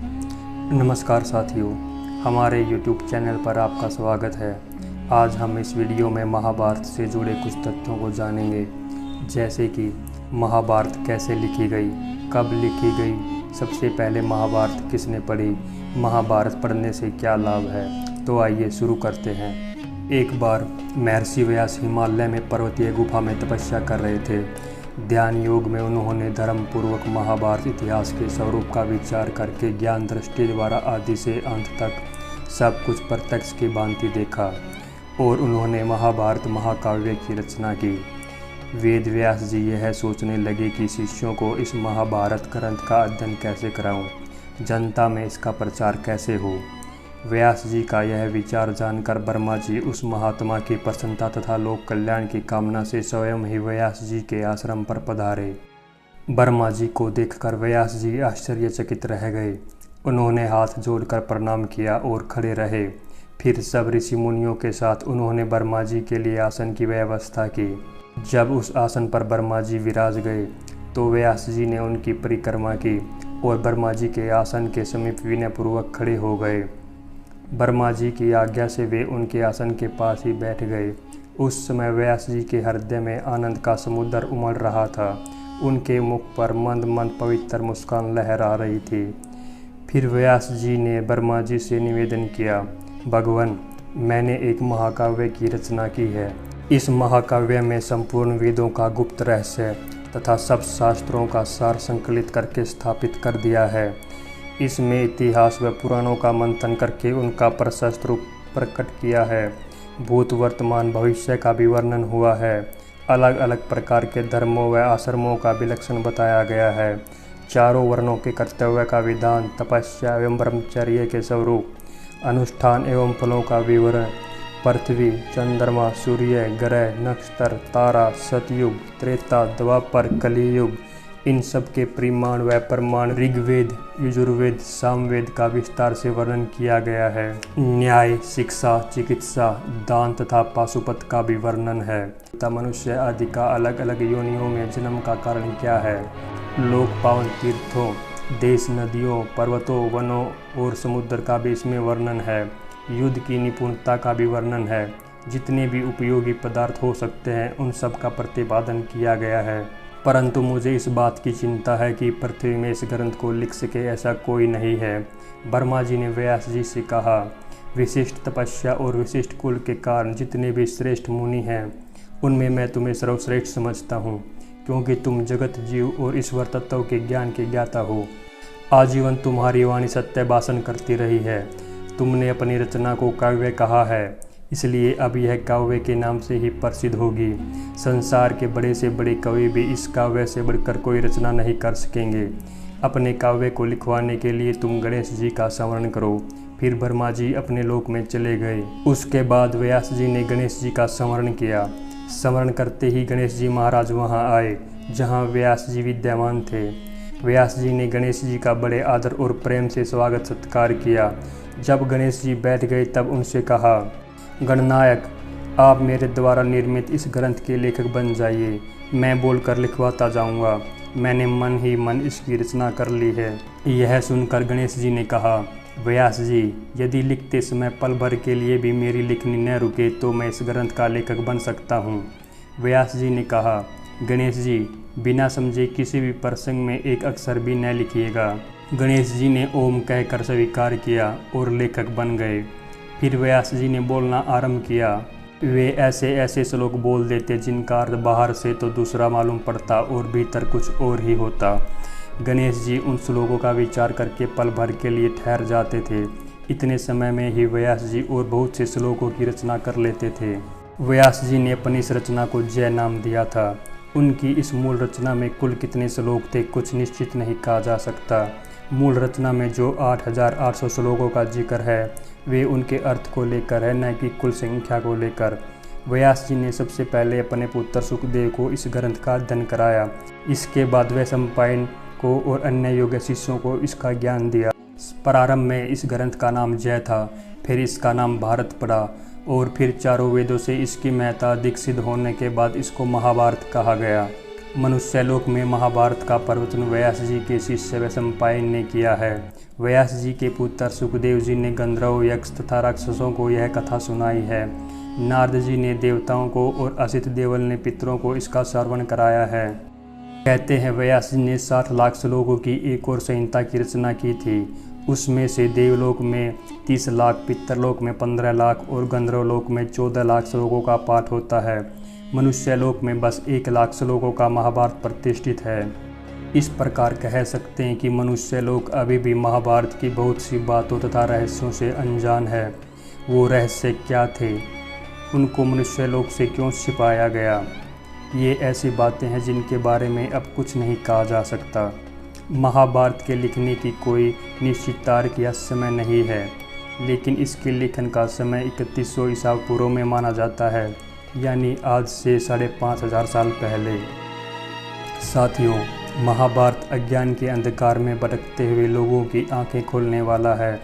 नमस्कार साथियों, हमारे YouTube चैनल पर आपका स्वागत है। आज हम इस वीडियो में महाभारत से जुड़े कुछ तथ्यों को जानेंगे, जैसे कि महाभारत कैसे लिखी गई, कब लिखी गई, सबसे पहले महाभारत किसने पढ़ी, महाभारत पढ़ने से क्या लाभ है। तो आइए शुरू करते हैं। एक बार महर्षि व्यास हिमालय में पर्वतीय गुफा में तपस्या कर रहे थे। ध्यान योग में उन्होंने धर्म पूर्वक महाभारत इतिहास के स्वरूप का विचार करके ज्ञान दृष्टि द्वारा आदि से अंत तक सब कुछ प्रत्यक्ष की भांति देखा और उन्होंने महाभारत महाकाव्य की रचना की। वेद व्यास जी यह सोचने लगे कि शिष्यों को इस महाभारत ग्रंथ का अध्ययन कैसे कराऊं, जनता में इसका प्रचार कैसे हो। व्यास जी का यह विचार जानकर ब्रह्मा जी उस महात्मा की प्रसन्नता तथा लोक कल्याण की कामना से स्वयं ही व्यास जी के आश्रम पर पधारे। ब्रह्मा जी को देखकर व्यास जी आश्चर्यचकित रह गए। उन्होंने हाथ जोड़कर प्रणाम किया और खड़े रहे। फिर सब ऋषि मुनियों के साथ उन्होंने ब्रह्मा जी के लिए आसन की व्यवस्था की। जब उस आसन पर ब्रह्मा जी विराज गए तो व्यास जी ने उनकी परिक्रमा की और ब्रह्मा जी के आसन के समीप विनयपूर्वक खड़े हो गए। ब्रह्मा जी की आज्ञा से वे उनके आसन के पास ही बैठ गए। उस समय व्यास जी के हृदय में आनंद का समुद्र उमड़ रहा था। उनके मुख पर मंद मंद पवित्र मुस्कान लहरा रही थी। फिर व्यास जी ने ब्रह्मा जी से निवेदन किया, भगवान, मैंने एक महाकाव्य की रचना की है। इस महाकाव्य में संपूर्ण वेदों का गुप्त रहस्य तथा सब शास्त्रों का सार संकलित करके स्थापित कर दिया है। इसमें इतिहास व पुराणों का मंथन करके उनका प्रशस्त रूप प्रकट किया है। भूत वर्तमान भविष्य का भी वर्णन हुआ है। अलग अलग प्रकार के धर्मों व आश्रमों का विलक्षण बताया गया है। चारों वर्णों के कर्तव्य का विधान, तपस्या एवं ब्रह्मचर्य के स्वरूप, अनुष्ठान एवं फलों का विवरण, पृथ्वी, चंद्रमा, सूर्य, ग्रह, नक्षत्र, तारा, सतयुग, त्रेता, द्वापर, कलियुग, इन सब के परिमाण व प्रमाण ऋग्वेद, यजुर्वेद, सामवेद का विस्तार से वर्णन किया गया है। न्याय, शिक्षा, चिकित्सा, दान तथा पाशुपत का भी वर्णन है तथा मनुष्य आदि का अलग अलग योनियों में जन्म का कारण क्या है। लोक पावन तीर्थों, देश, नदियों, पर्वतों, वनों और समुद्र का भी इसमें वर्णन है। युद्ध की निपुणता का भी वर्णन है। जितने भी उपयोगी पदार्थ हो सकते हैं उन सब का प्रतिपादन किया गया है। परंतु मुझे इस बात की चिंता है कि पृथ्वी में इस ग्रंथ को लिख सके ऐसा कोई नहीं है। ब्रह्मा जी ने व्यास जी से कहा, विशिष्ट तपस्या और विशिष्ट कुल के कारण जितने भी श्रेष्ठ मुनि हैं उनमें मैं तुम्हें सर्वश्रेष्ठ समझता हूँ, क्योंकि तुम जगत जीव और ईश्वर तत्व के ज्ञान के ज्ञाता हो। आजीवन तुम्हारी वाणी सत्य भाषण करती रही है। तुमने अपनी रचना को काव्य कहा है, इसलिए अब यह काव्य के नाम से ही प्रसिद्ध होगी। संसार के बड़े से बड़े कवि भी इस काव्य से बढ़कर कोई रचना नहीं कर सकेंगे। अपने काव्य को लिखवाने के लिए तुम गणेश जी का स्मरण करो। फिर ब्रह्मा जी अपने लोक में चले गए। उसके बाद व्यास जी ने गणेश जी का स्मरण किया। स्मरण करते ही गणेश जी महाराज वहां आए जहां व्यास जी विद्यमान थे। व्यास जी ने गणेश जी का बड़े आदर और प्रेम से स्वागत सत्कार किया। जब गणेश जी बैठ गए तब उनसे कहा, गणनायक, आप मेरे द्वारा निर्मित इस ग्रंथ के लेखक बन जाइए। मैं बोलकर लिखवाता जाऊंगा। मैंने मन ही मन इसकी रचना कर ली है। यह सुनकर गणेश जी ने कहा, व्यास जी, यदि लिखते समय पल भर के लिए भी मेरी लिखनी न रुके तो मैं इस ग्रंथ का लेखक बन सकता हूँ। व्यास जी ने कहा, गणेश जी, बिना समझे किसी भी प्रसंग में एक अक्षर भी न लिखिएगा। गणेश जी ने ओम कहकर स्वीकार किया और लेखक बन गए। फिर व्यास जी ने बोलना आरंभ किया। वे ऐसे ऐसे श्लोक बोल देते जिनका अर्थ बाहर से तो दूसरा मालूम पड़ता और भीतर कुछ और ही होता। गणेश जी उन श्लोकों का विचार करके पल भर के लिए ठहर जाते थे। इतने समय में ही व्यास जी और बहुत से श्लोकों की रचना कर लेते थे। व्यास जी ने अपनी इस रचना को जय नाम दिया था। उनकी इस मूल रचना में कुल कितने श्लोक थे कुछ निश्चित नहीं कहा जा सकता। मूल रचना में जो 8800 श्लोकों का जिक्र है वे उनके अर्थ को लेकर है, न कि कुल संख्या को लेकर। व्यास जी ने सबसे पहले अपने पुत्र सुखदेव को इस ग्रंथ का अध्ययन कराया। इसके बाद वे सम्पायन को और अन्य योग्य शिष्यों को इसका ज्ञान दिया। प्रारंभ में इस ग्रंथ का नाम जय था, फिर इसका नाम भारत पड़ा और फिर चारों वेदों से इसकी महत्ता अधिक सिद्ध होने के बाद इसको महाभारत कहा गया। मनुष्यलोक में महाभारत का प्रवचन व्यास जी के शिष्य वैशंपायन ने किया है। व्यास जी के पुत्र सुखदेव जी ने गंधर्व, यक्ष तथा राक्षसों को यह कथा सुनाई है। नारद जी ने देवताओं को और असित देवल ने पितरों को इसका श्रवण कराया है। कहते हैं व्यास जी ने 60 लाख श्लोकों की एक और संहिता की रचना की थी। उसमें से देवलोक में 30 लाख, पितरलोक में 15 लाख और गंधर्वलोक में 14 लाख श्लोकों का पाठ होता है। मनुष्यलोक में बस 1 लाख श्लोकों का महाभारत प्रतिष्ठित है। इस प्रकार कह सकते हैं कि मनुष्यलोक अभी भी महाभारत की बहुत सी बातों तथा रहस्यों से अनजान है। वो रहस्य क्या थे, उनको मनुष्यलोक से क्यों छिपाया गया, ये ऐसी बातें हैं जिनके बारे में अब कुछ नहीं कहा जा सकता। महाभारत के लिखने की कोई निश्चित तारीख या समय नहीं है, लेकिन इसके लेखन का समय 3100 ईसा पूर्व में माना जाता है, यानी आज से 5500 साल पहले। साथियों, महाभारत अज्ञान के अंधकार में भटकते हुए लोगों की आंखें खोलने वाला है।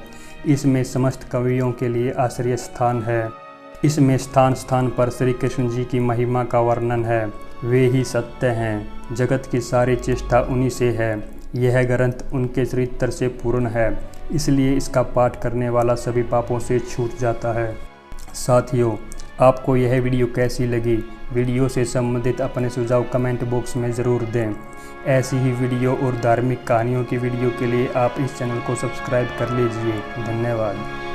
इसमें समस्त कवियों के लिए आश्रय स्थान है। इसमें स्थान स्थान पर श्री कृष्ण जी की महिमा का वर्णन है। वे ही सत्य हैं, जगत की सारी चेष्टा उन्हीं से है। यह ग्रंथ उनके चरित्र से पूर्ण है, इसलिए इसका पाठ करने वाला सभी पापों से छूट जाता है। साथियों, आपको यह वीडियो कैसी लगी? वीडियो से संबंधित अपने सुझाव कमेंट बॉक्स में ज़रूर दें। ऐसी ही वीडियो और धार्मिक कहानियों की वीडियो के लिए आप इस चैनल को सब्सक्राइब कर लीजिए। धन्यवाद।